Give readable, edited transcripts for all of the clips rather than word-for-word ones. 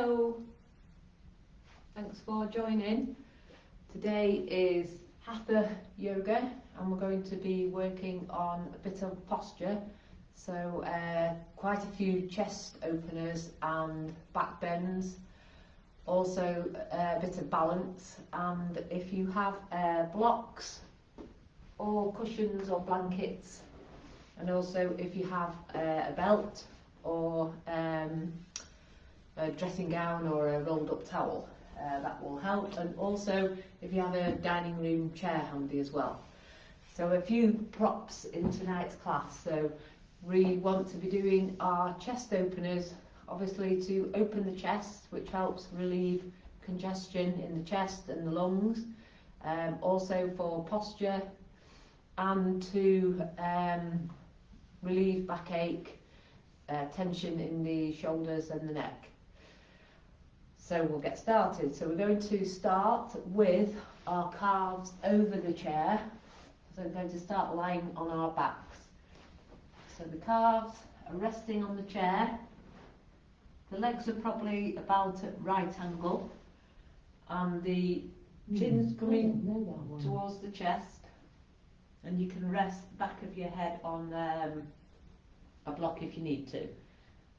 Hello, thanks for joining. Today is Hatha yoga and we're going to be working on a bit of posture, so quite a few chest openers and back bends, also a bit of balance, and if you have blocks or cushions or blankets, and also if you have a belt or a dressing gown or a rolled up towel, that will help, and also if you have a dining room chair handy as well. So a few props in tonight's class. So we want to be doing our chest openers, obviously to open the chest, which helps relieve congestion in the chest and the lungs, also for posture and to relieve backache, tension in the shoulders and the neck. So we'll get started. So we're going to start with our calves over the chair. So we're going to start lying on our backs. So the calves are resting on the chair. The legs are probably about at right angle, and the chin's coming towards the chest, and you can rest the back of your head on a block if you need to.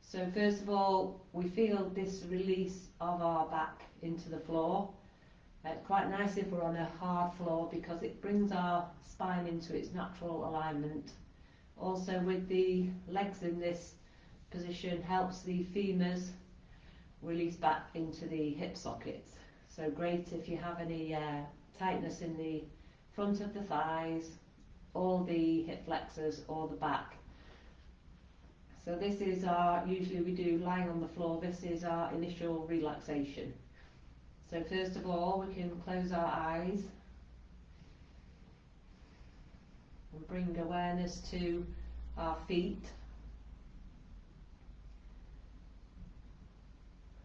So first of all, we feel this release of our back into the floor. It's quite nice if we're on a hard floor because it brings our spine into its natural alignment. Also with the legs in this position helps the femurs release back into the hip sockets. So great if you have any tightness in the front of the thighs, or the hip flexors or the back. So this is usually we do lying on the floor, this is our initial relaxation. So first of all, we can close our eyes and bring awareness to our feet.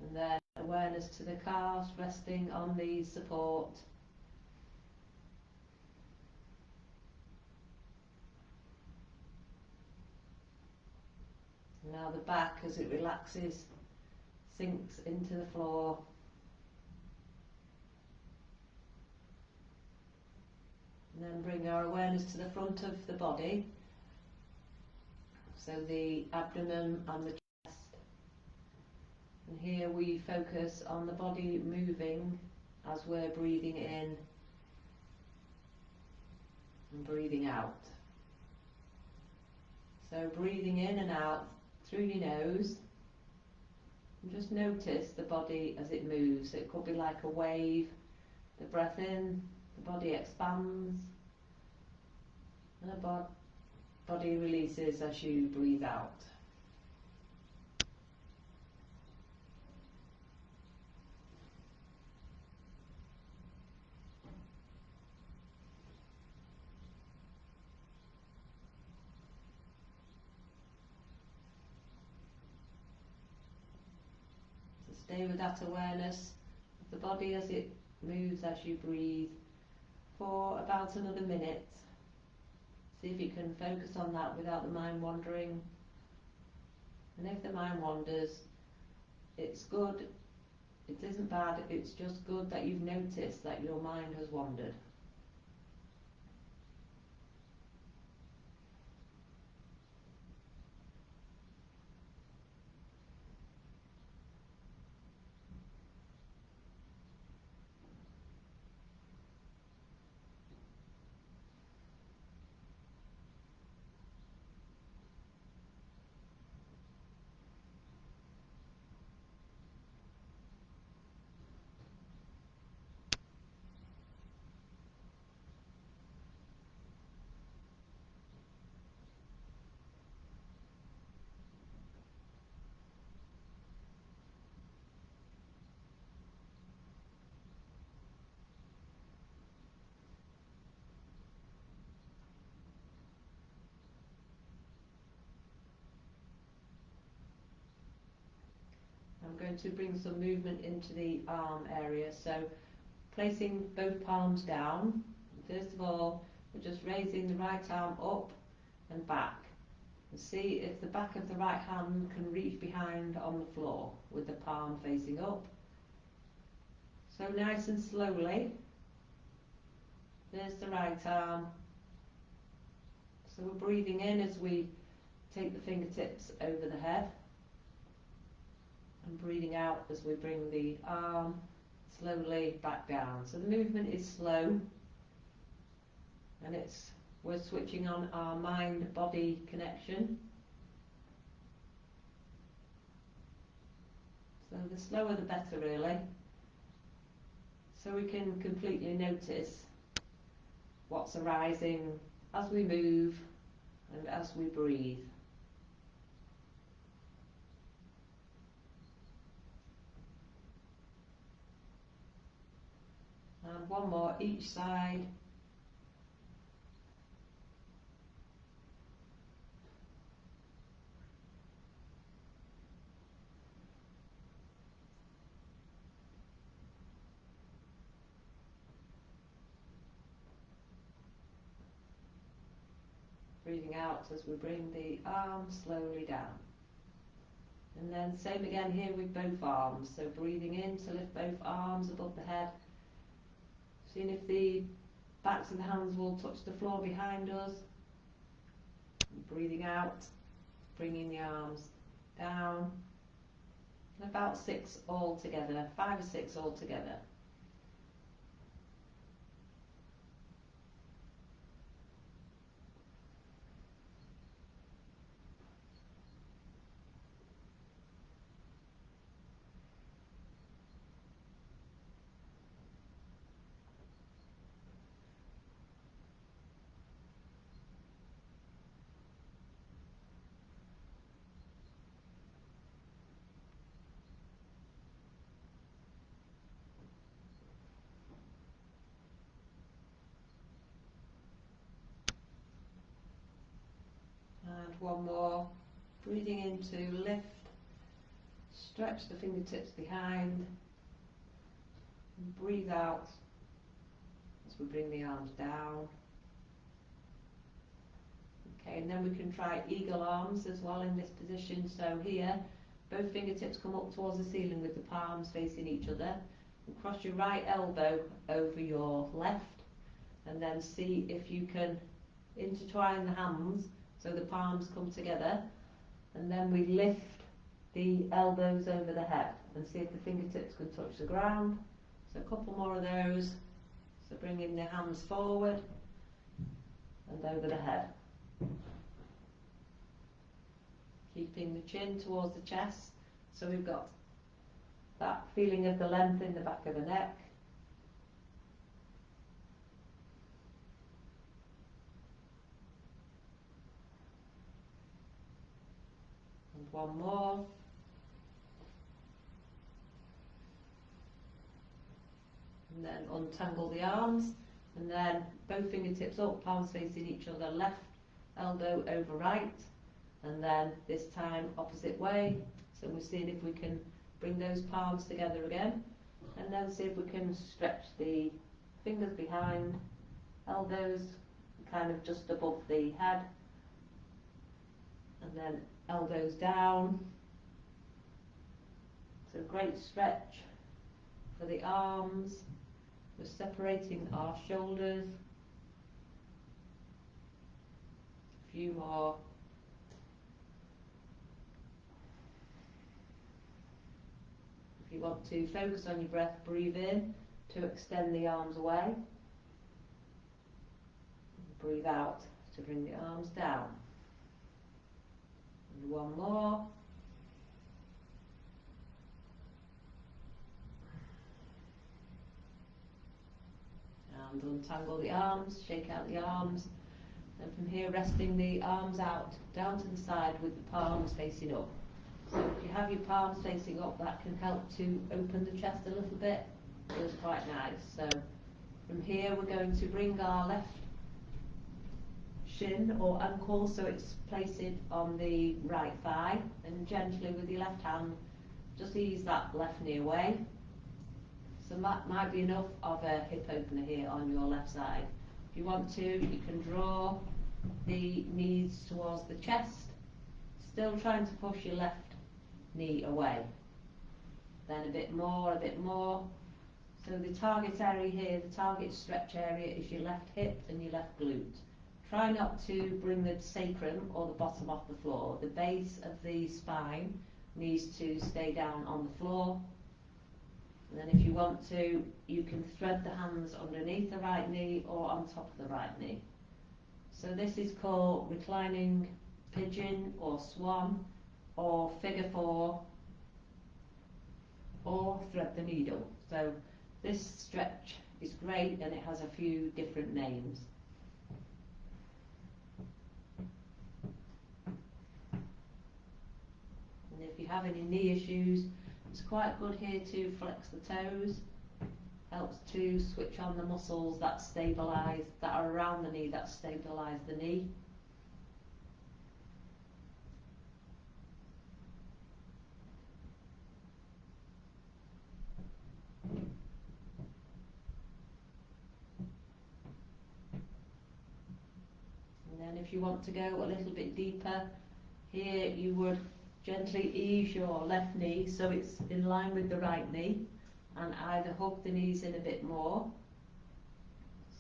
And then awareness to the calves resting on the support. Now the back, as it relaxes, sinks into the floor. And then bring our awareness to the front of the body. So the abdomen and the chest. And here we focus on the body moving as we're breathing in and breathing out. So breathing in and out through your nose, and just notice the body as it moves. It could be like a wave. The breath in, the body expands, and the body releases as you breathe out. Stay with that awareness of the body as it moves as you breathe for about another minute. See if you can focus on that without the mind wandering. And if the mind wanders, it's good, it isn't bad, it's just good that you've noticed that your mind has wandered. I'm going to bring some movement into the arm area, so placing both palms down. First of all, we're just raising the right arm up and back. And see if the back of the right hand can reach behind on the floor with the palm facing up. So nice and slowly. There's the right arm. So we're breathing in as we take the fingertips over the head, and breathing out as we bring the arm slowly back down. So the movement is slow, and we're switching on our mind-body connection. So the slower the better, really. So we can completely notice what's arising as we move and as we breathe. And one more each side. Breathing out as we bring the arms slowly down. And then same again here with both arms. So breathing in to lift both arms above the head. Seeing if the backs of the hands will touch the floor behind us. And breathing out, bringing the arms down. And about 6 all together, 5 or 6 all together. And one more. Breathing in to lift, stretch the fingertips behind, and breathe out as we bring the arms down. Okay, and then we can try eagle arms as well in this position. So here, both fingertips come up towards the ceiling with the palms facing each other. And cross your right elbow over your left, and then see if you can intertwine the hands so the palms come together, and then we lift the elbows over the head and see if the fingertips can touch the ground. So a couple more of those. So bringing the hands forward and over the head. Keeping the chin towards the chest. So we've got that feeling of the length in the back of the neck. And one more. And then untangle the arms, and then both fingertips up, palms facing each other, left elbow over right, and then this time opposite way. So we're seeing if we can bring those palms together again, and then see if we can stretch the fingers behind, elbows kind of just above the head, and then elbows down. So great stretch for the arms. We're separating our shoulders. A few more. If you want to focus on your breath, breathe in to extend the arms away. Breathe out to bring the arms down. And one more. And untangle the arms, shake out the arms, and from here resting the arms out down to the side with the palms facing up. So if you have your palms facing up, that can help to open the chest a little bit. Feels quite nice. So from here we're going to bring our left shin or ankle so it's placed on the right thigh, and gently with your left hand just ease that left knee away. So that might be enough of a hip opener here on your left side. If you want to, you can draw the knees towards the chest Still trying to push your left knee away. Then a bit more, a bit more. So the target area here, the target stretch area is your left hip and your left glute. Try not to bring the sacrum or the bottom off the floor. The base of the spine needs to stay down on the floor. And then if you want to, you can thread the hands underneath the right knee or on top of the right knee. So this is called reclining pigeon or swan or figure four or thread the needle. So this stretch is great and it has a few different names. And if you have any knee issues, it's quite good here to flex the toes. Helps to switch on the muscles that stabilise, that are around the knee, that stabilise the knee. And then if you want to go a little bit deeper, here you would gently ease your left knee so it's in line with the right knee, and either hug the knees in a bit more,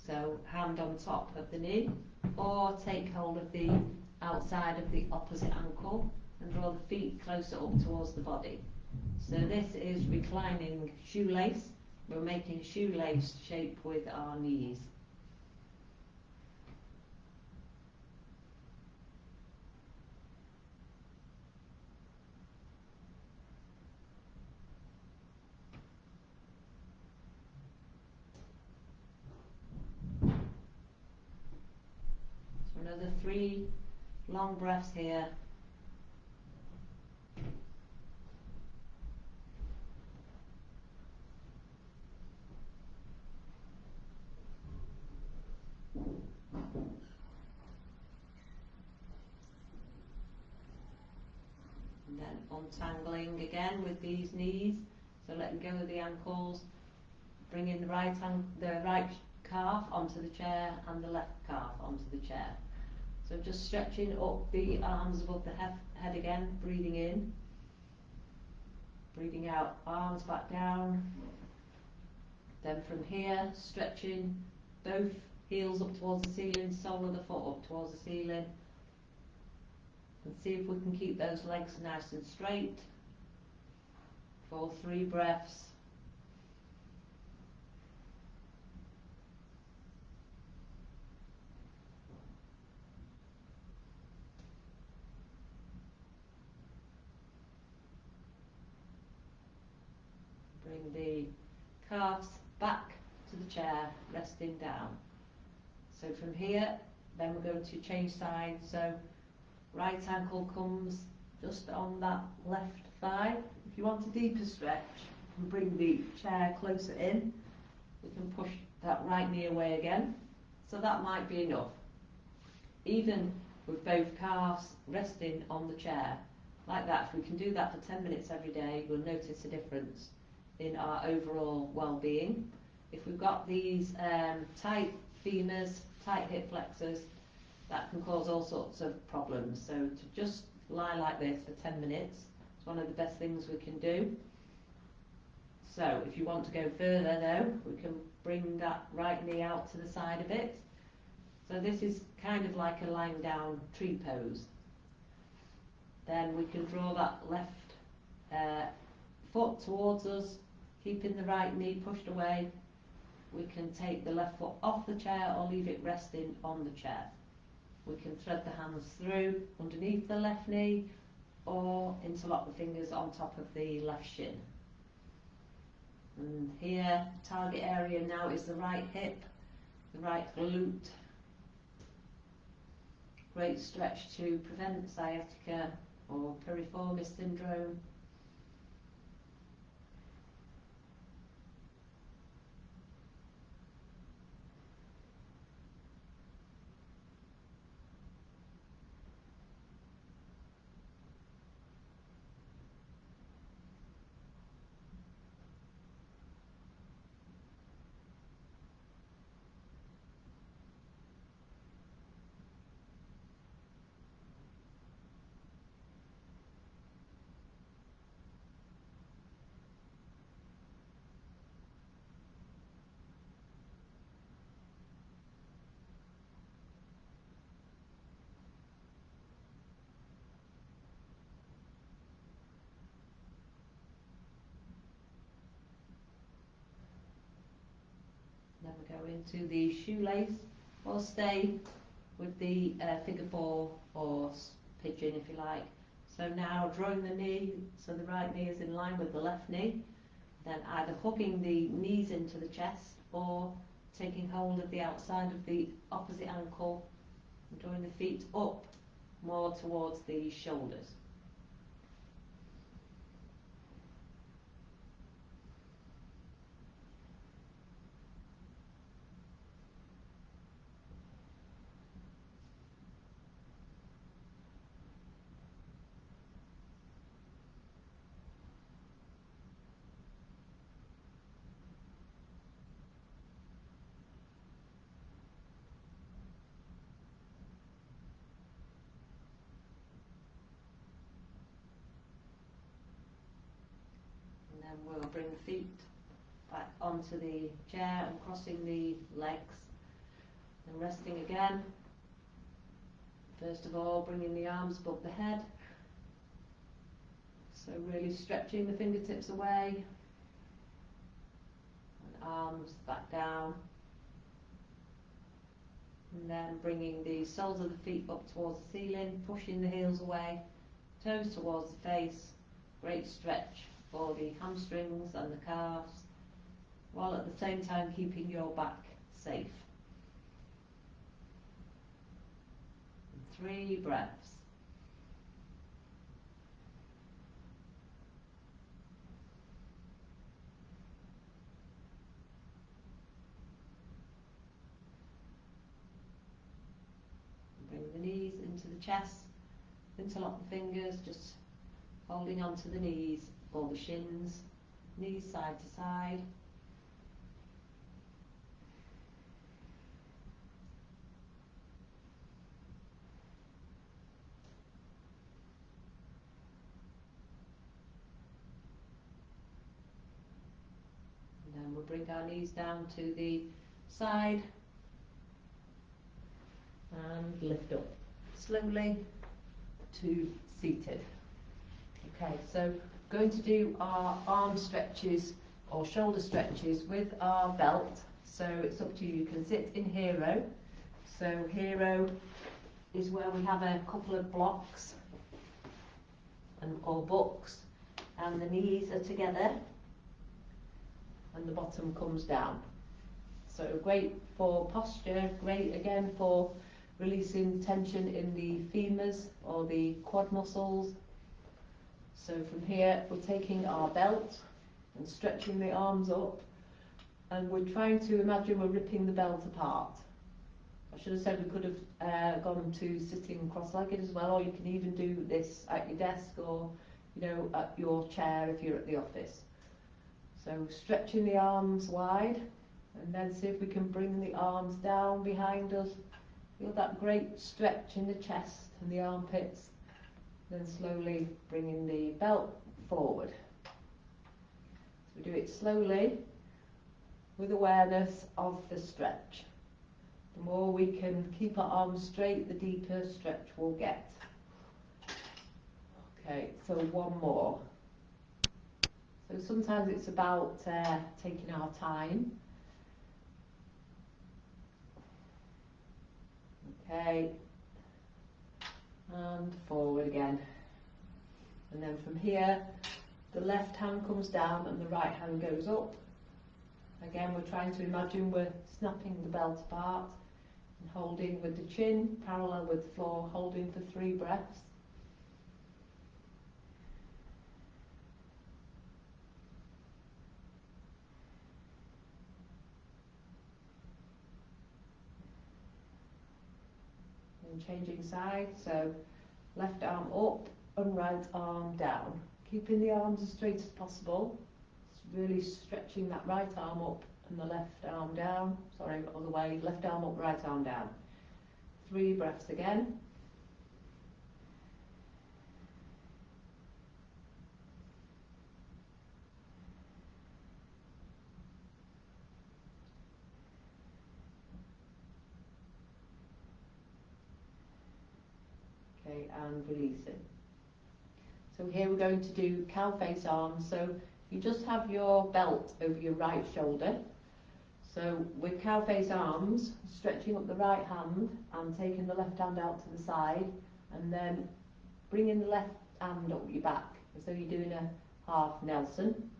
so hand on top of the knee, or take hold of the outside of the opposite ankle and draw the feet closer up towards the body. So this is reclining shoelace. We're making a shoelace shape with our knees. Another 3 long breaths here. And then untangling again with these knees. So letting go of the ankles, bringing the right calf onto the chair and the left calf onto the chair. So just stretching up the arms above the head again, breathing in, breathing out, arms back down. Then from here, stretching both heels up towards the ceiling, sole of the foot up towards the ceiling. And see if we can keep those legs nice and straight for 3 breaths. Bring the calves back to the chair, resting down. So from here, then we're going to change sides. So right ankle comes just on that left thigh. If you want a deeper stretch, you can bring the chair closer in. We can push that right knee away again. So that might be enough. Even with both calves resting on the chair, like that, if we can do that for 10 minutes every day, we'll notice a difference in our overall well-being. If we've got these tight femurs, tight hip flexors, that can cause all sorts of problems. So to just lie like this for 10 minutes is one of the best things we can do. So if you want to go further though, we can bring that right knee out to the side a bit. So this is kind of like a lying down tree pose. Then we can draw that left foot towards us, keeping the right knee pushed away. We can take the left foot off the chair or leave it resting on the chair. We can thread the hands through underneath the left knee or interlock the fingers on top of the left shin. And here, target area now is the right hip, the right glute. Great stretch to prevent sciatica or piriformis syndrome. go into the shoelace, or stay with the figure 4 or pigeon if you like. So now drawing the knee, so the right knee is in line with the left knee, then either hugging the knees into the chest or taking hold of the outside of the opposite ankle and drawing the feet up more towards the shoulders. And then we'll bring the feet back onto the chair and crossing the legs and resting again. First of all, bringing the arms above the head, so really stretching the fingertips away and arms back down, and then bringing the soles of the feet up towards the ceiling, pushing the heels away, toes towards the face. Great stretch for the hamstrings and the calves, while at the same time keeping your back safe. 3 breaths. Bring the knees into the chest, interlock the fingers, just holding onto the knees or the shins, knees side to side. And then we'll bring our knees down to the side and lift up slowly to seated. Okay, so going to do our arm stretches or shoulder stretches with our belt. So it's up to you. You can sit in hero. So hero is where we have a couple of blocks or books, and the knees are together and the bottom comes down. So great for posture, great again for releasing tension in the femurs or the quad muscles. So from here we're taking our belt and stretching the arms up, and we're trying to imagine we're ripping the belt apart. I should have said we could have gone to sitting cross-legged as well, or you can even do this at your desk or at your chair if you're at the office. So stretching the arms wide, and then see if we can bring the arms down behind us. Feel that great stretch in the chest and the armpits. Then slowly bringing the belt forward. So we do it slowly with awareness of the stretch. The more we can keep our arms straight, the deeper stretch we'll get. Okay, so one more. So sometimes it's about taking our time. Okay, and forward again. And then from here, the left hand comes down and the right hand goes up. Again, we're trying to imagine we're snapping the belt apart and holding with the chin parallel with the floor, holding for 3 breaths. And changing side, so left arm up and right arm down. Keeping the arms as straight as possible. Really stretching that right arm up and the left arm down. Sorry, other way, left arm up, right arm down. 3 breaths again. Okay, and releasing. So here we're going to do cow face arms. So you just have your belt over your right shoulder. So with cow face arms, stretching up the right hand and taking the left hand out to the side, and then bringing the left hand up your back as though you're doing a half Nelson,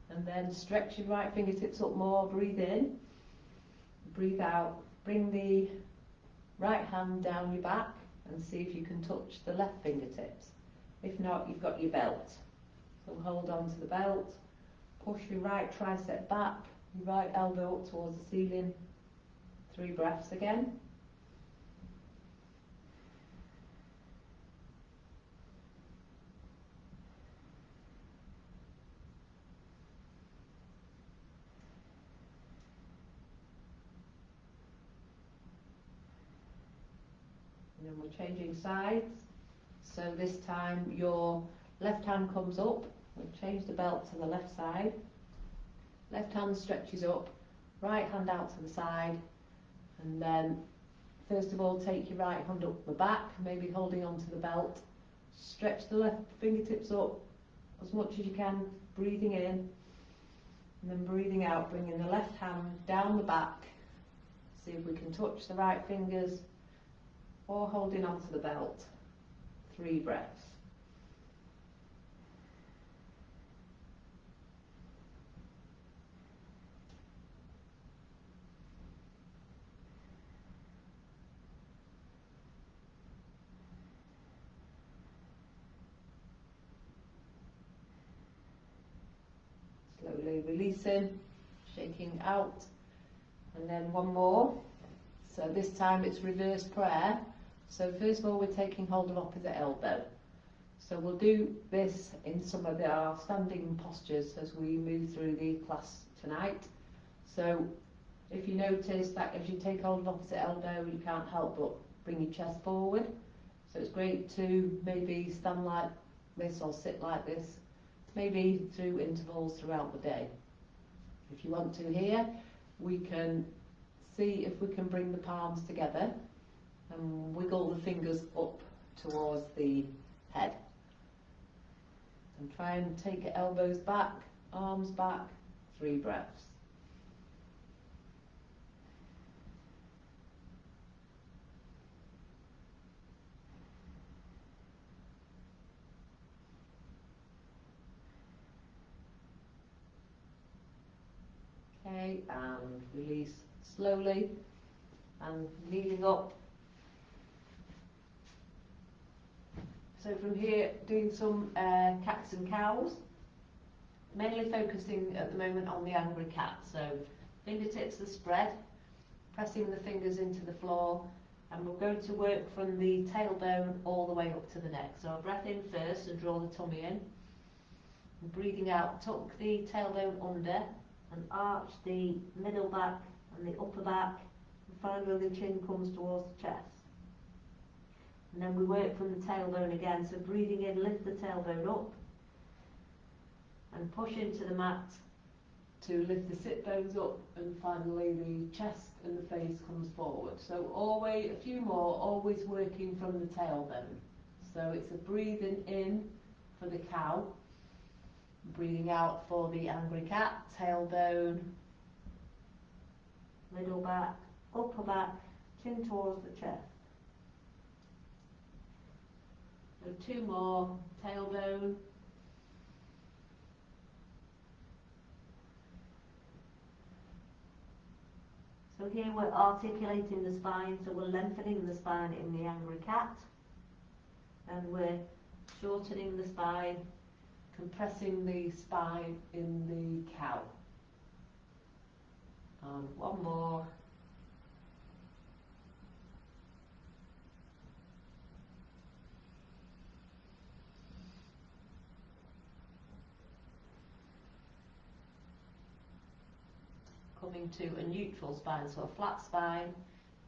and then stretch your right fingertips up more, breathe in, breathe out, bring the right hand down your back and see if you can touch the left fingertips. If not, you've got your belt. So hold on to the belt, push your right tricep back, your right elbow up towards the ceiling, 3 breaths again. And then we're changing sides. So this time your left hand comes up, we'll change the belt to the left side. Left hand stretches up, right hand out to the side, and then first of all take your right hand up the back, maybe holding onto the belt. Stretch the left fingertips up as much as you can, breathing in, and then breathing out, bringing the left hand down the back. See if we can touch the right fingers or holding onto the belt. 3 breaths. Slowly releasing, shaking out, and then one more. So this time it's reverse prayer. So first of all we're taking hold of opposite elbow. So we'll do this in some of our standing postures as we move through the class tonight. So if you notice that as you take hold of opposite elbow you can't help but bring your chest forward. So it's great to maybe stand like this or sit like this, maybe through intervals throughout the day. If you want to here, we can see if we can bring the palms together and wiggle the fingers up towards the head. And try and take your elbows back, arms back, 3 breaths. Okay, and release slowly, and kneeling up. So from here, doing some cats and cows, mainly focusing at the moment on the angry cat. So fingertips are spread, pressing the fingers into the floor, and we're going to work from the tailbone all the way up to the neck. So a breath in first and draw the tummy in. And breathing out, tuck the tailbone under and arch the middle back and the upper back, and finally the chin comes towards the chest. And then we work from the tailbone again, so breathing in, lift the tailbone up and push into the mat to lift the sit bones up, and finally the chest and the face comes forward. So always, a few more, always working from the tailbone. So it's a breathing in for the cow, breathing out for the angry cat, tailbone, middle back, upper back, chin towards the chest. So 2 more, tailbone, so here we're articulating the spine, so we're lengthening the spine in the angry cat, and we're shortening the spine, compressing the spine in the cow. And 1 more. Coming to a neutral spine, so a flat spine.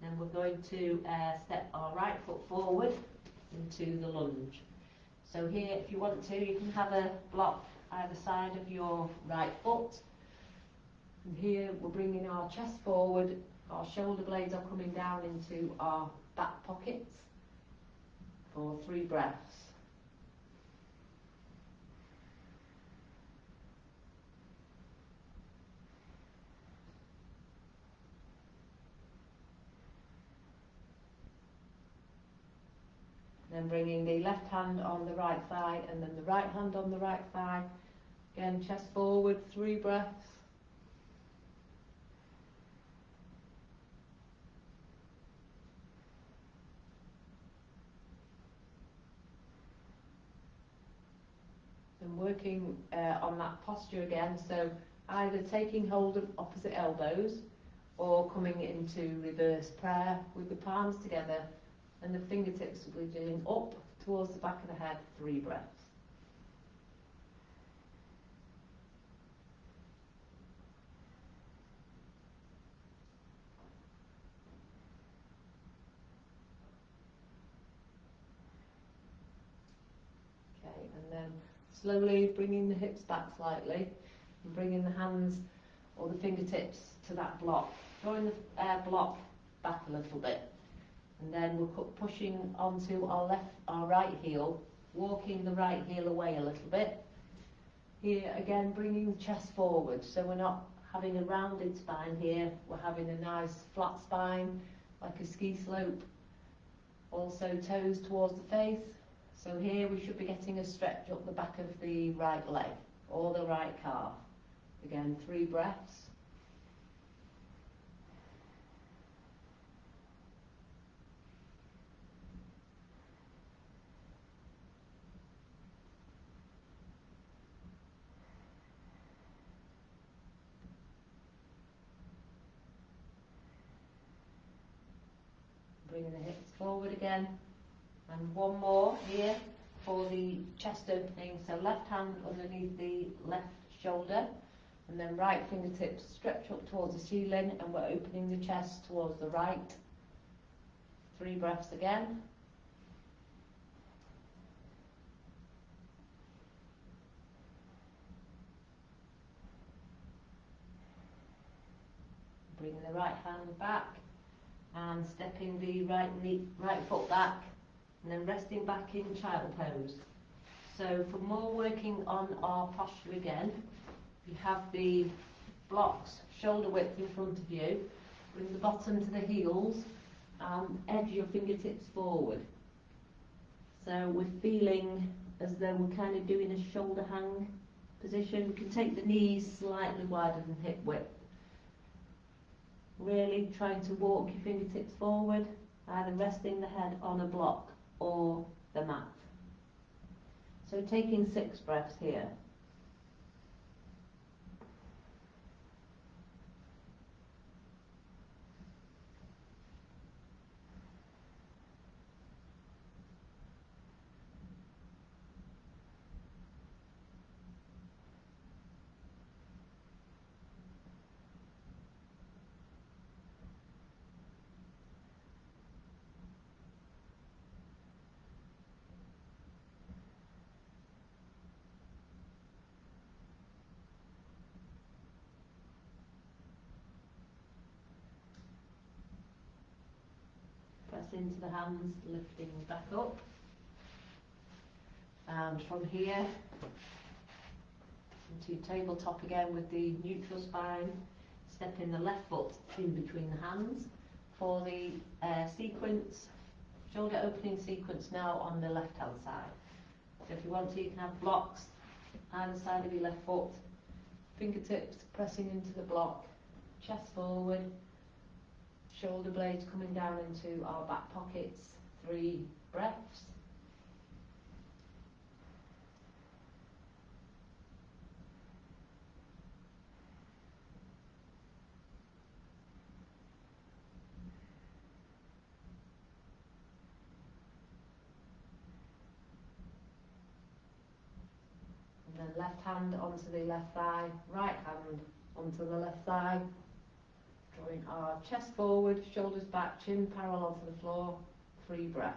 Then we're going to step our right foot forward into the lunge. So here, if you want to, you can have a block either side of your right foot. And here we're bringing our chest forward, our shoulder blades are coming down into our back pockets for 3 breaths. then bringing the left hand on the right thigh and then the right hand on the right thigh. Again, chest forward, 3 breaths. And working on that posture again, so either taking hold of opposite elbows or coming into reverse prayer with the palms together and the fingertips we're doing up towards the back of the head, 3 breaths. Okay, and then slowly bringing the hips back slightly and bringing the hands or the fingertips to that block, drawing the block back a little bit. And then we're pushing onto our right heel, walking the right heel away a little bit. Here again, bringing the chest forward, so we're not having a rounded spine here, we're having a nice flat spine, like a ski slope. Also toes towards the face. So here we should be getting a stretch up the back of the right leg, or the right calf. Again, 3 breaths. Bringing the hips forward again, and one more here for the chest opening. So left hand underneath the left shoulder, and then right fingertips stretch up towards the ceiling, and we're opening the chest towards the right. 3 breaths again. Bringing the right hand back and stepping the right foot back, and then resting back in child pose. So for more working on our posture again, you have the blocks shoulder width in front of you. Bring the bottom to the heels and edge your fingertips forward. So we're feeling as though we're kind of doing a shoulder hang position. We can take the knees slightly wider than hip width. Really trying to walk your fingertips forward, either resting the head on a block or the mat. So taking 6 breaths here. Press into the hands, lifting back up. And from here, into tabletop again with the neutral spine. Stepping the left foot in between the hands for the sequence, shoulder opening sequence now on the left hand side. So if you want to, you can have blocks either side of your left foot, fingertips pressing into the block, chest forward, shoulder blades coming down into our back pockets. 3 breaths. And then left hand onto the left thigh, right hand onto the left thigh. Drawing our chest forward, shoulders back, chin parallel to the floor. 3 breaths.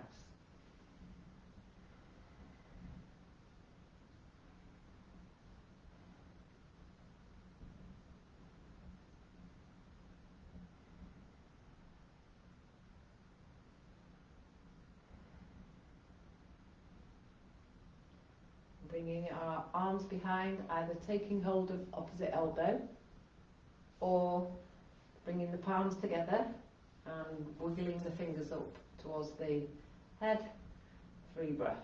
Bringing our arms behind, either taking hold of opposite elbow or bringing the palms together and wiggling the fingers up towards the head. 3 breaths.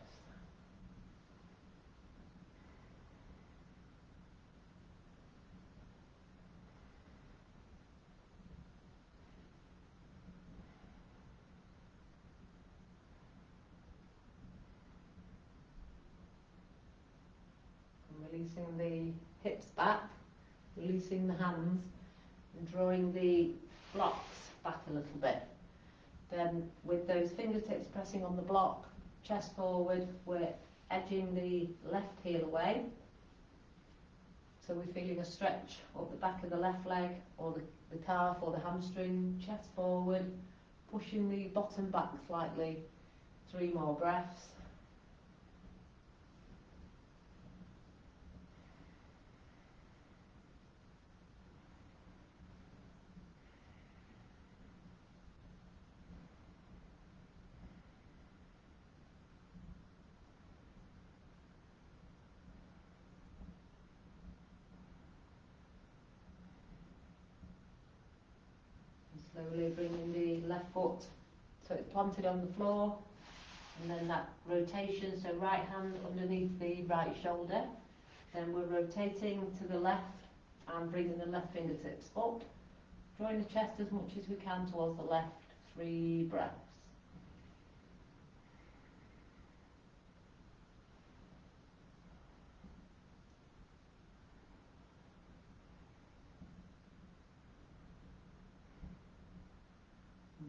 And releasing the hips back, releasing the hands, and drawing the blocks back a little bit. Then with those fingertips pressing on the block, chest forward, we're edging the left heel away. So we're feeling a stretch up the back of the left leg or the calf or the hamstring, chest forward, pushing the bottom back slightly. 3 more breaths. Slowly bringing the left foot so it's planted on the floor, and then that rotation, so right hand underneath the right shoulder. Then we're rotating to the left and bringing the left fingertips up, drawing the chest as much as we can towards the left. 3 breaths.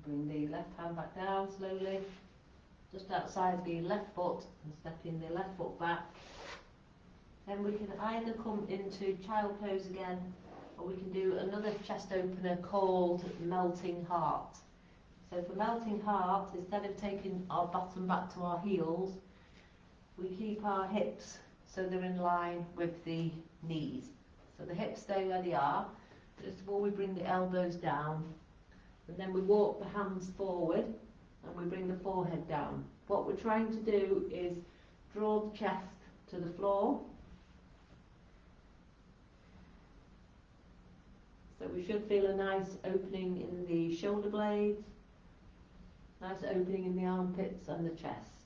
Bring the left hand back down slowly, just outside the left foot, and stepping the left foot back. Then we can either come into child pose again, or we can do another chest opener called melting heart. So for melting heart, instead of taking our bottom back to our heels, we keep our hips so they're in line with the knees. So the hips stay where they are, just before we bring the elbows down. And then we walk the hands forward and we bring the forehead down. What we're trying to do is draw the chest to the floor. So we should feel a nice opening in the shoulder blades, nice opening in the armpits and the chest.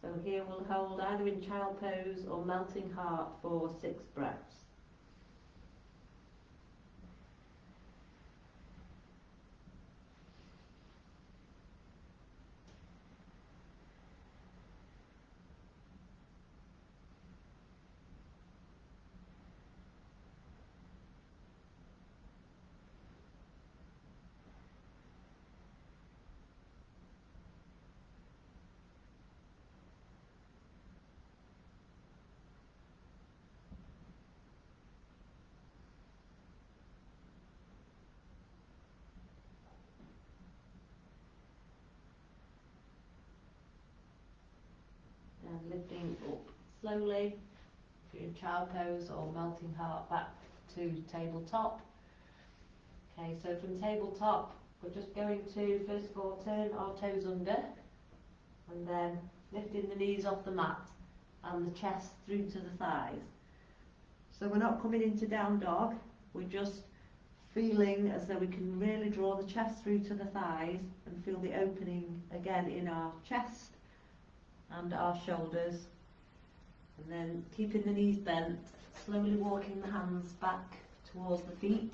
So here we'll hold either in child pose or melting heart for 6 breaths. And lifting up slowly, if you're in child pose or melting heart, back to tabletop. Okay, so from tabletop, we're just going to, first of all, turn our toes under, and then lifting the knees off the mat and the chest through to the thighs. So we're not coming into down dog, we're just feeling as though we can really draw the chest through to the thighs and feel the opening again in our chest and our shoulders, and then keeping the knees bent, slowly walking the hands back towards the feet,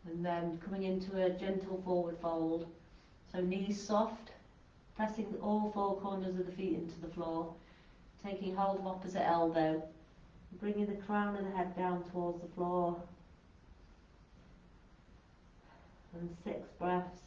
and then coming into a gentle forward fold. So knees soft, pressing all 4 corners of the feet into the floor, taking hold of opposite elbow, bringing the crown of the head down towards the floor, and 6 breaths.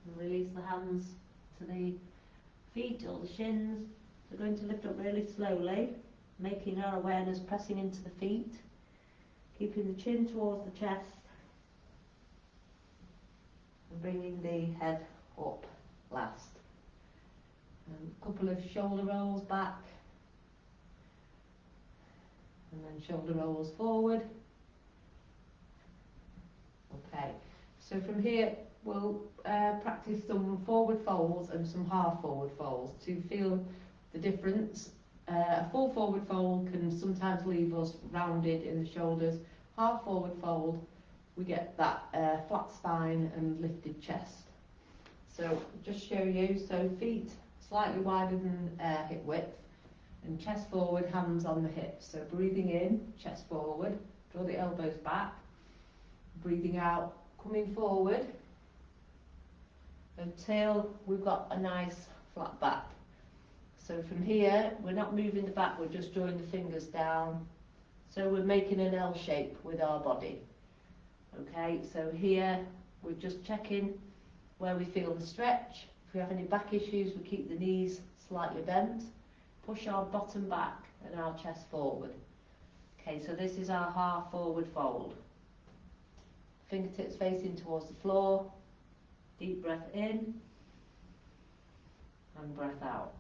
And release the hands to the feet or the shins. We're going to lift up really slowly, making our awareness pressing into the feet, keeping the chin towards the chest and bringing the head up last. A couple of shoulder rolls back and then shoulder rolls forward. Okay, so from here we'll practice some forward folds and some half forward folds to feel the difference. A full forward fold can sometimes leave us rounded in the shoulders. Half forward fold, we get that flat spine and lifted chest. So just show you, so feet slightly wider than hip width and chest forward, hands on the hips. So breathing in, chest forward, draw the elbows back. Breathing out, coming forward until we've got a nice flat back. So from here, we're not moving the back, we're just drawing the fingers down. So we're making an L shape with our body. Okay, so here we're just checking where we feel the stretch. If we have any back issues, we keep the knees slightly bent. Push our bottom back and our chest forward. Okay, so this is our half forward fold. Fingertips facing towards the floor. Deep breath in and breath out.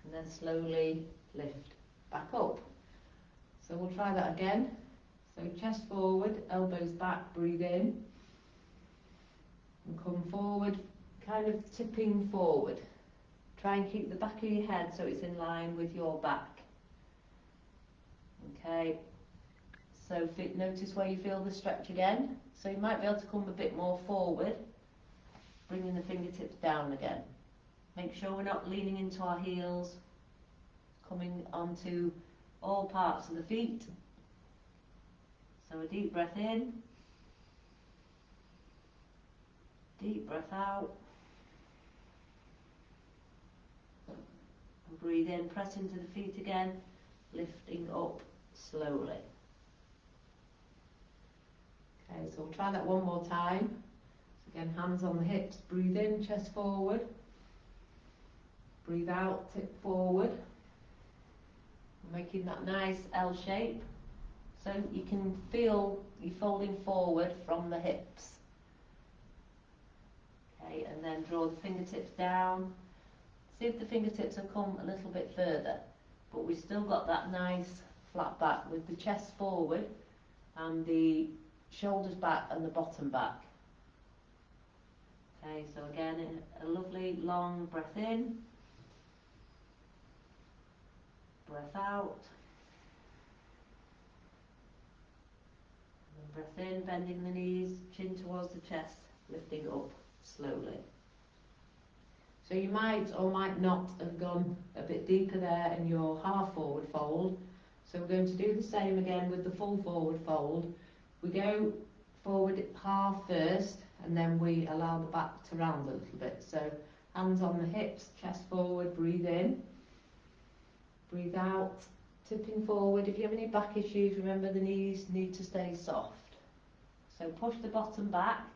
And then slowly lift back up. So we'll try that again. So chest forward, elbows back, breathe in. And come forward, kind of tipping forward. Try and keep the back of your head so it's in line with your back. Okay. So notice where you feel the stretch again. So you might be able to come a bit more forward, bringing the fingertips down again. Make sure we're not leaning into our heels, coming onto all parts of the feet. So a deep breath in, deep breath out, and breathe in, press into the feet again, lifting up slowly. Okay, so we'll try that one more time. So again, hands on the hips, breathe in, chest forward. Breathe out, tip forward. Making that nice L shape. So you can feel you folding forward from the hips. Okay, and then draw the fingertips down. See if the fingertips have come a little bit further. But we've still got that nice flat back with the chest forward and the shoulders back and the bottom back. Okay, so again, a lovely long breath in, breath out, and breath in, bending the knees, chin towards the chest, lifting up slowly. So you might or might not have gone a bit deeper there in your half forward fold. So we're going to do the same again with the full forward fold. We go forward half first and then we allow the back to round a little bit. So hands on the hips, chest forward, breathe in, breathe out, tipping forward. If you have any back issues, remember the knees need to stay soft. So push the bottom back,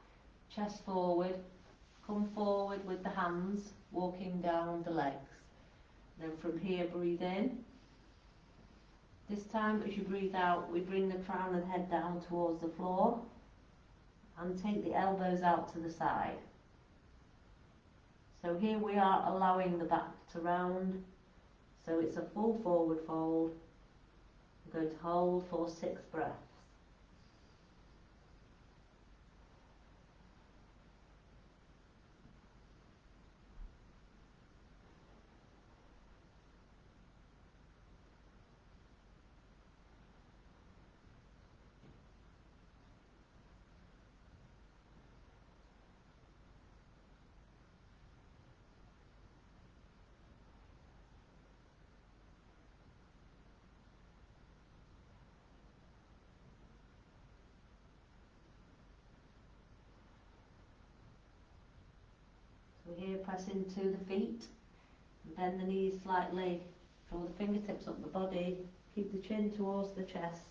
chest forward, come forward with the hands, walking down the legs. Then from here, breathe in. This time, as you breathe out, we bring the crown of the head down towards the floor and take the elbows out to the side. So here we are allowing the back to round. So it's a full forward fold. I'm going to hold for 6 breaths. So here, press into the feet, and bend the knees slightly, draw the fingertips up the body, keep the chin towards the chest,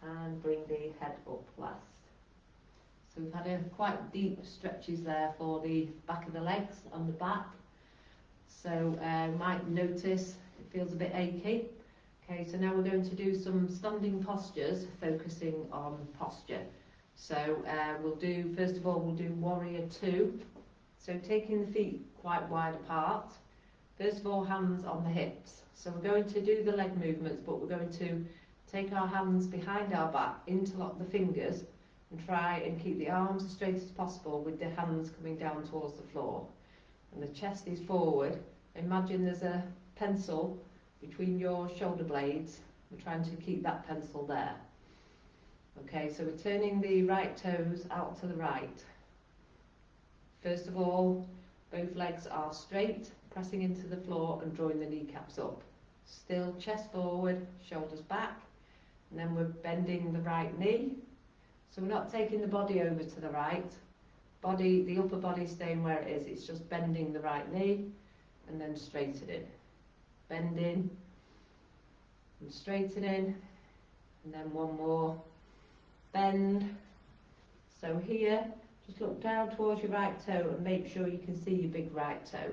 and bring the head up last. So we've had a quite deep stretches there for the back of the legs and the back. So might notice it feels a bit achy. Okay, so now we're going to do some standing postures, focusing on posture. So we'll do, first of all, we'll do warrior two. So taking the feet quite wide apart. First of all, hands on the hips. So we're going to do the leg movements, but we're going to take our hands behind our back, interlock the fingers, and try and keep the arms as straight as possible with the hands coming down towards the floor. And the chest is forward. Imagine there's a pencil between your shoulder blades. We're trying to keep that pencil there. Okay, so we're turning the right toes out to the right. First of all, both legs are straight, pressing into the floor and drawing the kneecaps up. Still chest forward, shoulders back, and then we're bending the right knee. So we're not taking the body over to the right. The upper body staying where it is, it's just bending the right knee and then straightening. Bending and straightening, and then one more. Bend. So here, just look down towards your right toe and make sure you can see your big right toe.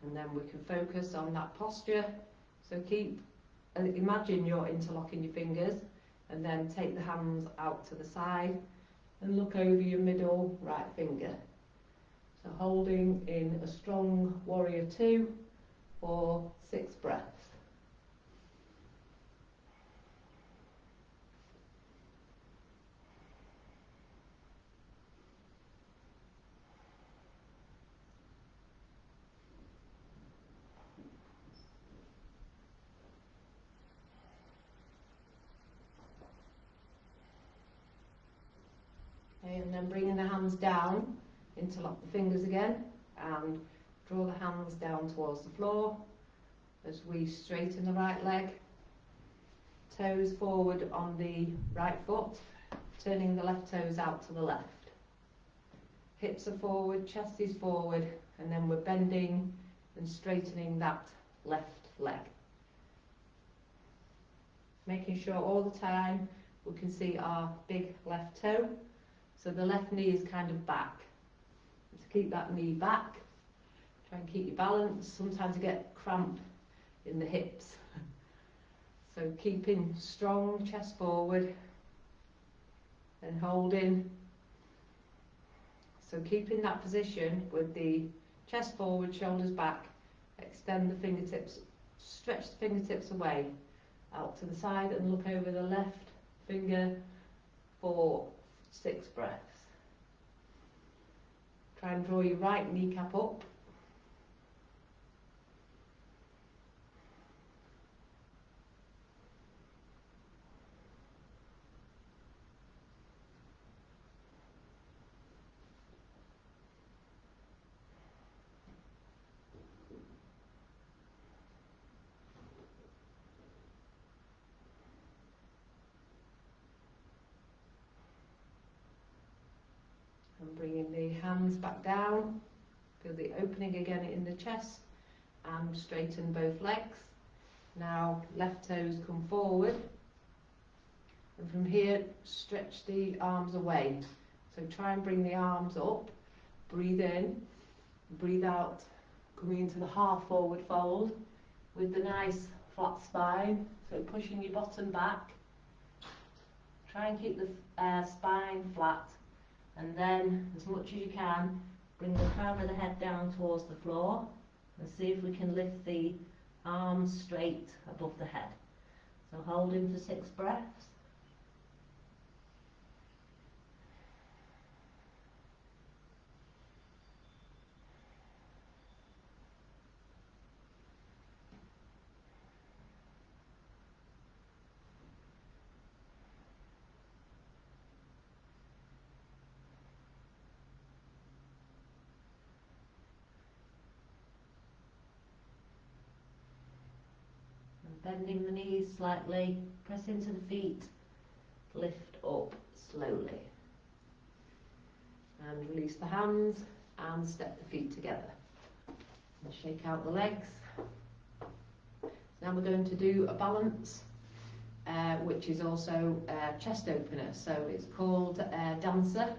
And then we can focus on that posture. So imagine you're interlocking your fingers, and then take the hands out to the side and look over your middle right finger. So holding in a strong warrior two for 6 breaths. Okay, and then bringing the hands down, interlock the fingers again, and draw the hands down towards the floor as we straighten the right leg. Toes forward on the right foot, turning the left toes out to the left. Hips are forward, chest is forward, and then we're bending and straightening that left leg. Making sure all the time we can see our big left toe. So the left knee is kind of back. To keep that knee back, try and keep your balance. Sometimes you get cramp in the hips. So keeping strong, chest forward and holding. So keeping that position with the chest forward, shoulders back, extend the fingertips, stretch the fingertips away, out to the side and look over the left finger for 6 breaths. Try and draw your right kneecap up. And bringing the hands back down, feel the opening again in the chest, and straighten both legs. Now left toes come forward, and from here stretch the arms away. So try and bring the arms up, breathe in, breathe out, coming into the half forward fold with the nice flat spine, so pushing your bottom back. Try and keep the spine flat. And then, as much as you can, bring the crown of the head down towards the floor and see if we can lift the arms straight above the head. So holding for 6 breaths. Bending the knees slightly, press into the feet, lift up slowly. And release the hands and step the feet together. And shake out the legs. Now we're going to do a balance, which is also a chest opener. So it's called dancer.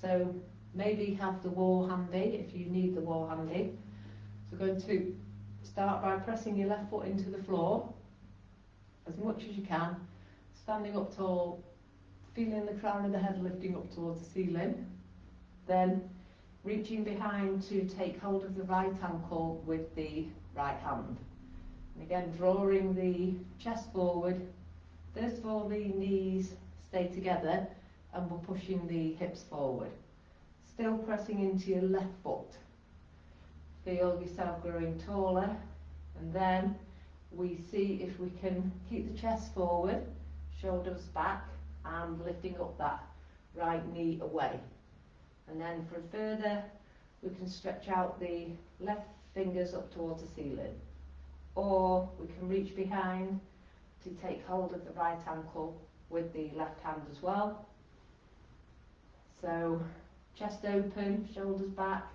So maybe have the wall handy if you need the wall handy. So we're going to start by pressing your left foot into the floor. as much as you can, standing up tall, feeling the crown of the head lifting up towards the ceiling, then reaching behind to take hold of the right ankle with the right hand. And again, drawing the chest forward. First of all, the knees stay together and we're pushing the hips forward. Still pressing into your left foot. Feel yourself growing taller, and then we see if we can keep the chest forward, shoulders back, and lifting up that right knee away. And then for further, we can stretch out the left fingers up towards the ceiling. Or we can reach behind to take hold of the right ankle with the left hand as well. So chest open, shoulders back,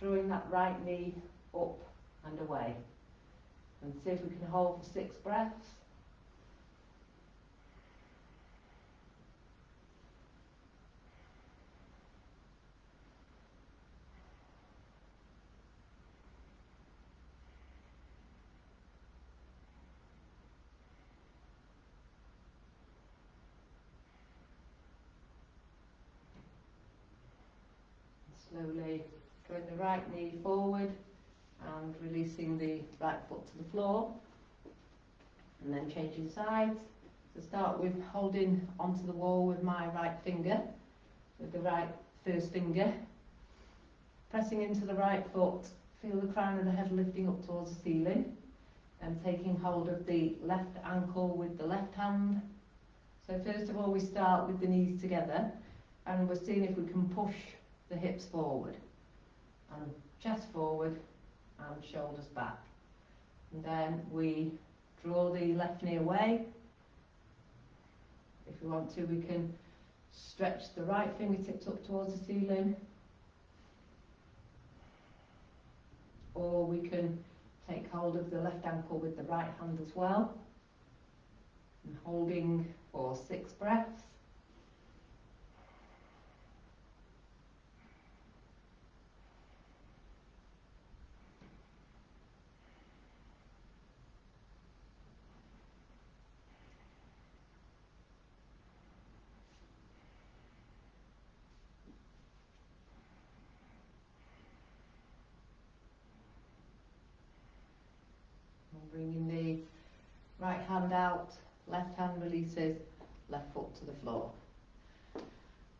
drawing that right knee up and away. And see if we can hold for 6 breaths. Slowly drawing the right knee forward and releasing the right foot to the floor, and then changing sides. So start with holding onto the wall with my right finger, with the right first finger, pressing into the right foot, feel the crown of the head lifting up towards the ceiling, and taking hold of the left ankle with the left hand. So first of all, we start with the knees together, and we're seeing if we can push the hips forward, and chest forward, and shoulders back. And then we draw the left knee away. If we want to, we can stretch the right fingertips up towards the ceiling, or we can take hold of the left ankle with the right hand as well, and holding for 6 breaths. Bringing the right hand out, left hand releases, left foot to the floor.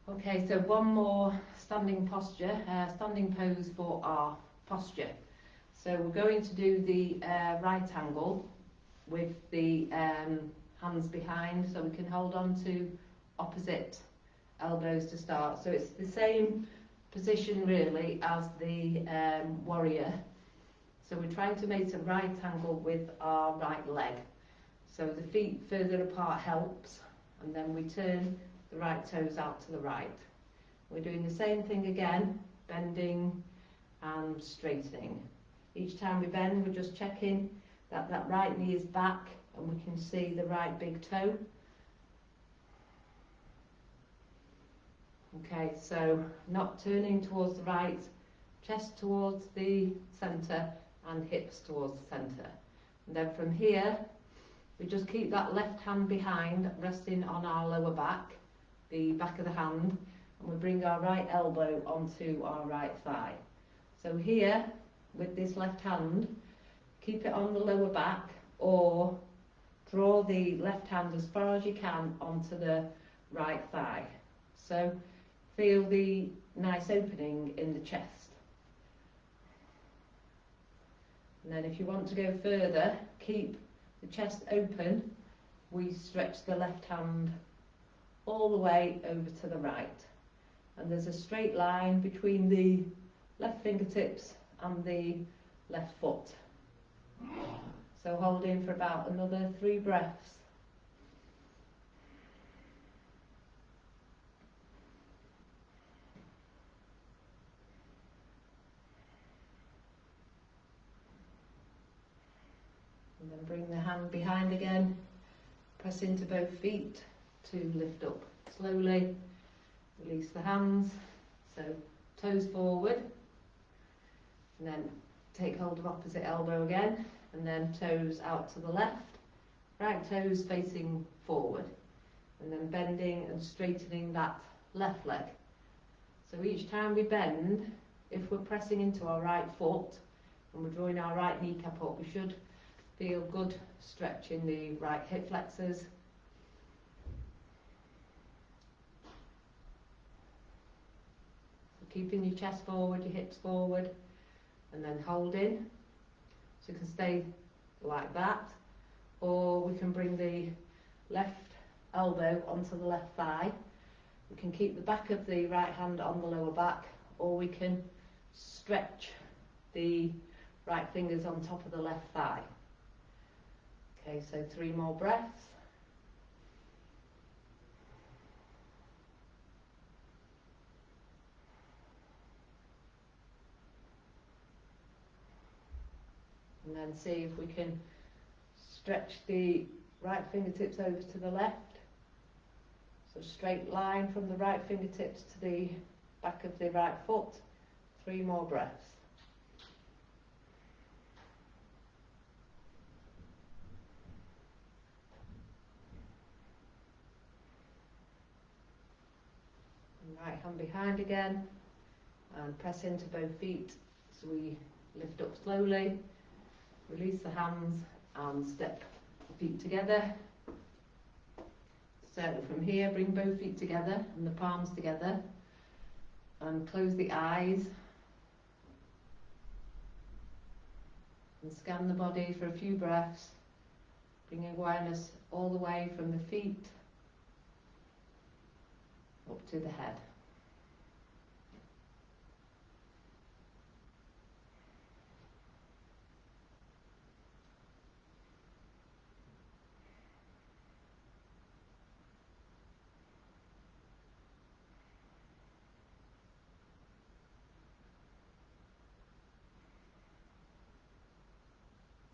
Okay, so one more standing posture, standing pose for our posture. So we're going to do the right angle with the hands behind, so we can hold on to opposite elbows to start. So it's the same position really as the warrior. So we're trying to make a right angle with our right leg. So the feet further apart helps, and then we turn the right toes out to the right. We're doing the same thing again, bending and straightening. Each time we bend, we're just checking that that right knee is back and we can see the right big toe. Okay, so not turning towards the right, chest towards the centre, and hips towards the centre. And then from here, we just keep that left hand behind, resting on our lower back, the back of the hand, and we bring our right elbow onto our right thigh. So here, with this left hand, keep it on the lower back, or draw the left hand as far as you can onto the right thigh. So feel the nice opening in the chest. And then if you want to go further, keep the chest open. We stretch the left hand all the way over to the right. And there's a straight line between the left fingertips and the left foot. So hold in for about another 3 breaths. And then bring the hand behind again, press into both feet to lift up slowly, release the hands, so toes forward, and then take hold of opposite elbow again, and then toes out to the left, right toes facing forward, and then bending and straightening that left leg. So each time we bend, if we're pressing into our right foot and we're drawing our right kneecap up, we should feel good stretch in the right hip flexors. So keeping your chest forward, your hips forward, and then holding. So you can stay like that, or we can bring the left elbow onto the left thigh. We can keep the back of the right hand on the lower back, or we can stretch the right fingers on top of the left thigh. Okay, so 3 more breaths. And then see if we can stretch the right fingertips over to the left. So straight line from the right fingertips to the back of the right foot. 3 more breaths. And right hand behind again, and press into both feet. So we lift up slowly, release the hands and step the feet together. So from here, bring both feet together and the palms together, and close the eyes and scan the body for a few breaths, bringing awareness all the way from the feet up to the head.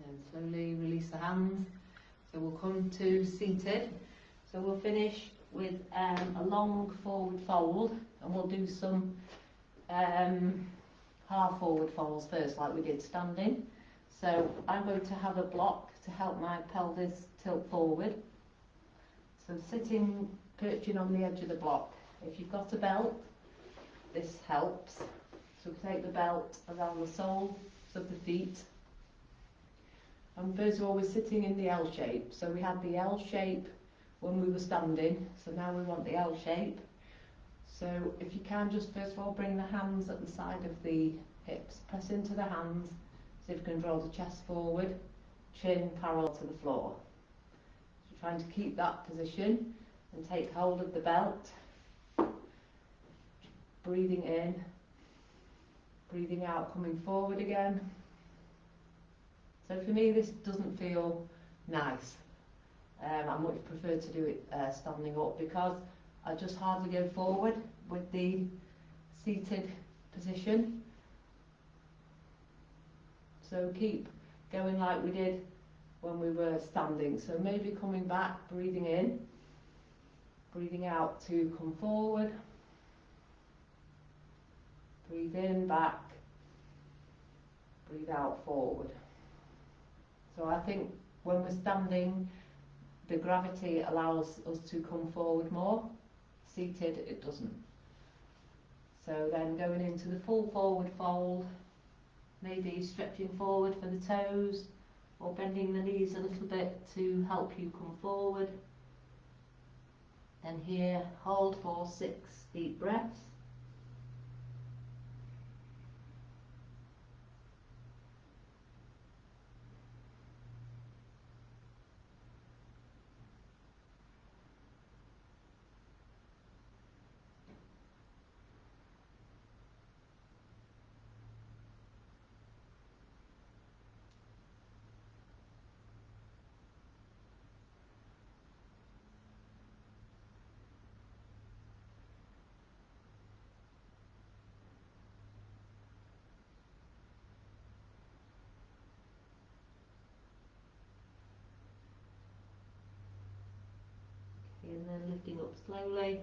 And slowly release the hands. So we'll come to seated. So we'll finish with a long forward fold, and we'll do some half forward folds first, like we did standing. So I'm going to have a block to help my pelvis tilt forward. So sitting, perching on the edge of the block. If you've got a belt, this helps. So take the belt around the soles of the feet. And first of all, we're sitting in the L shape. So we had the L shape when we were standing, so now we want the L shape. So if you can, just first of all bring the hands at the side of the hips, press into the hands, see if you can draw the chest forward, chin parallel to the floor. So trying to keep that position and take hold of the belt, breathing in, breathing out, coming forward again. So for me, this doesn't feel nice. I much prefer to do it standing up, because I just hardly go forward with the seated position. So keep going like we did when we were standing. So maybe coming back, breathing in, breathing out to come forward, breathe in, back, breathe out, forward. So I think when we're standing, the gravity allows us to come forward more. Seated, it doesn't. So then going into the full forward fold, maybe stretching forward for the toes, or bending the knees a little bit to help you come forward. And here, hold for 6 deep breaths. And then lifting up slowly.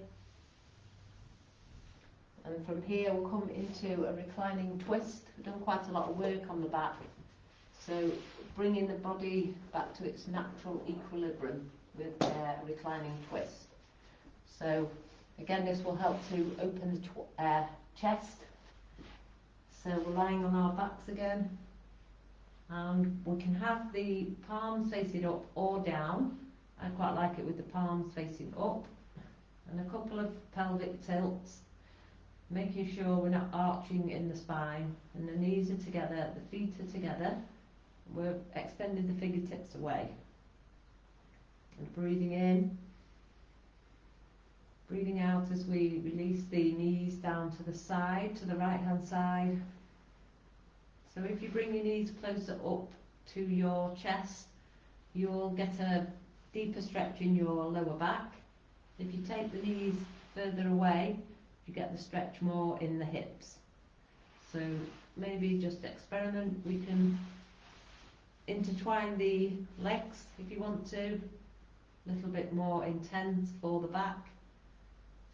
And from here we'll come into a reclining twist. We've done quite a lot of work on the back. So bringing the body back to its natural equilibrium with reclining twist. So again, this will help to open the chest. So we're lying on our backs again, and we can have the palms facing up or down. I quite like it with the palms facing up, and a couple of pelvic tilts, making sure we're not arching in the spine, and the knees are together, the feet are together. We're extending the fingertips away. And breathing in, breathing out as we release the knees down to the side, to the right hand side. So if you bring your knees closer up to your chest, you'll get a deeper stretch in your lower back. If you take the knees further away, you get the stretch more in the hips. So maybe just experiment. We can intertwine the legs if you want to, a little bit more intense for the back.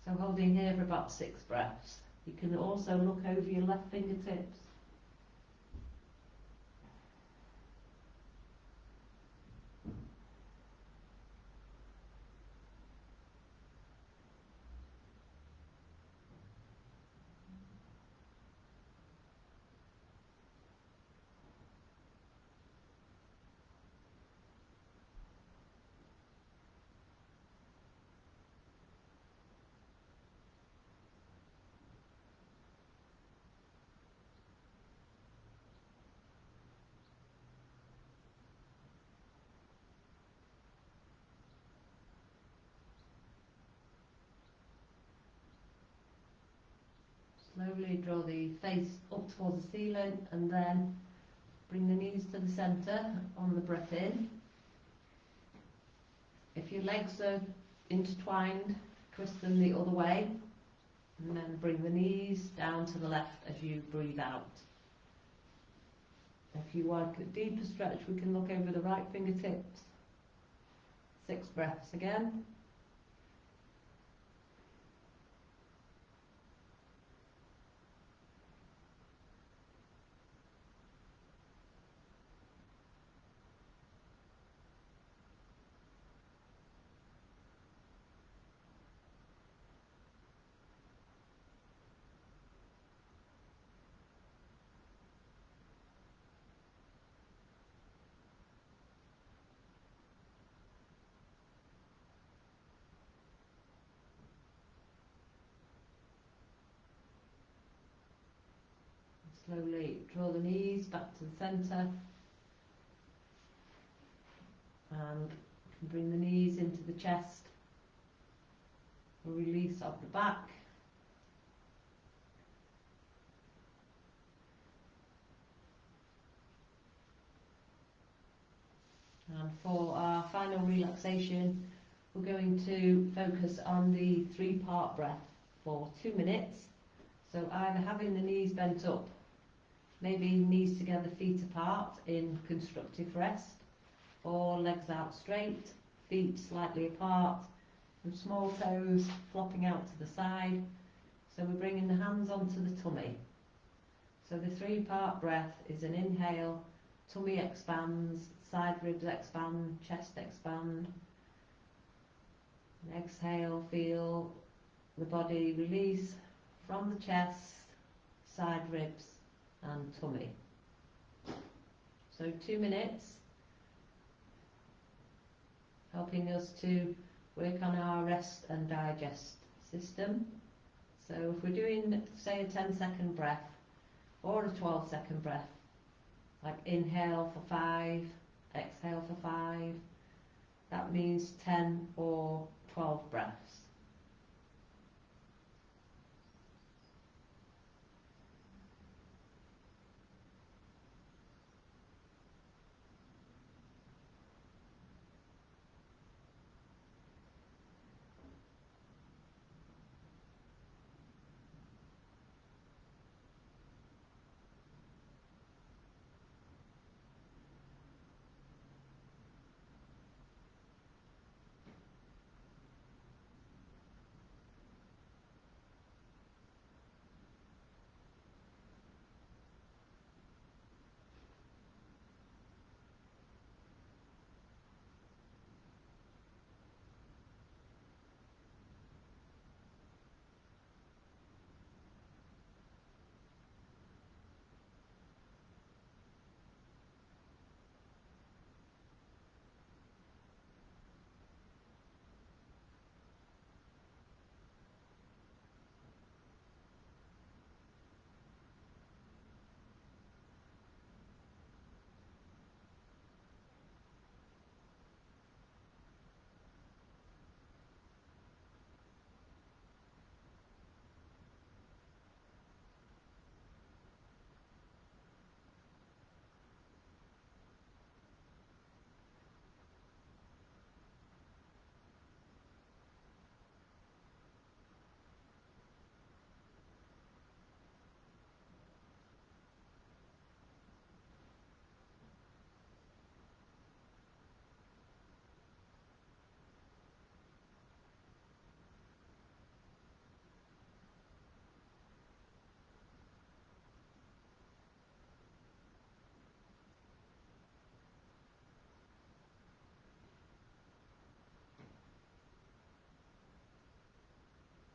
So holding here for about 6 breaths. You can also look over your left fingertips. Slowly draw the face up towards the ceiling, and then bring the knees to the centre on the breath in. If your legs are intertwined, twist them the other way, and then bring the knees down to the left as you breathe out. If you want a deeper stretch, we can look over the right fingertips. 6 breaths again. Slowly draw the knees back to the centre, and bring the knees into the chest. Release off the back. And for our final relaxation, we're going to focus on the 3-part breath for 2 minutes. So either having the knees bent up, maybe knees together, feet apart in constructive rest, or legs out straight, feet slightly apart, and small toes flopping out to the side. So we're bringing the hands onto the tummy. So the 3-part breath is an inhale, tummy expands, side ribs expand, chest expand. And exhale, feel the body release from the chest, side ribs and tummy. So 2 minutes, helping us to work on our rest and digest system. So if we're doing, say, a 10-second breath or a 12-second breath, like inhale for 5, exhale for 5, that means 10 or 12 breaths.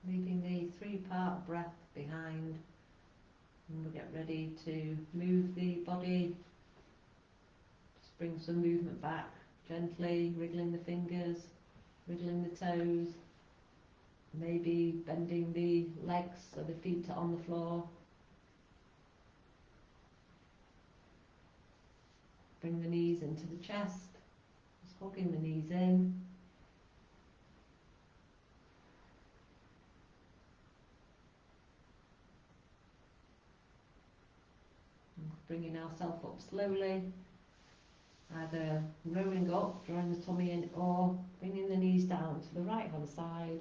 leaving the 3-part breath behind, and we'll get ready to move the body. Just bring some movement back, gently wriggling the fingers, wriggling the toes, maybe bending the legs so the feet are on the floor. Bring the knees into the chest, just hugging the knees in. Bringing ourselves up slowly, either rolling up, drawing the tummy in, or bringing the knees down to the right hand side.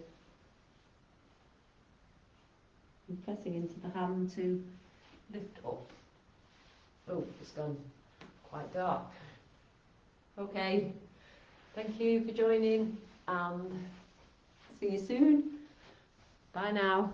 And pressing into the hand to lift up. Oh, it's gone quite dark. Okay, thank you for joining and see you soon. Bye now.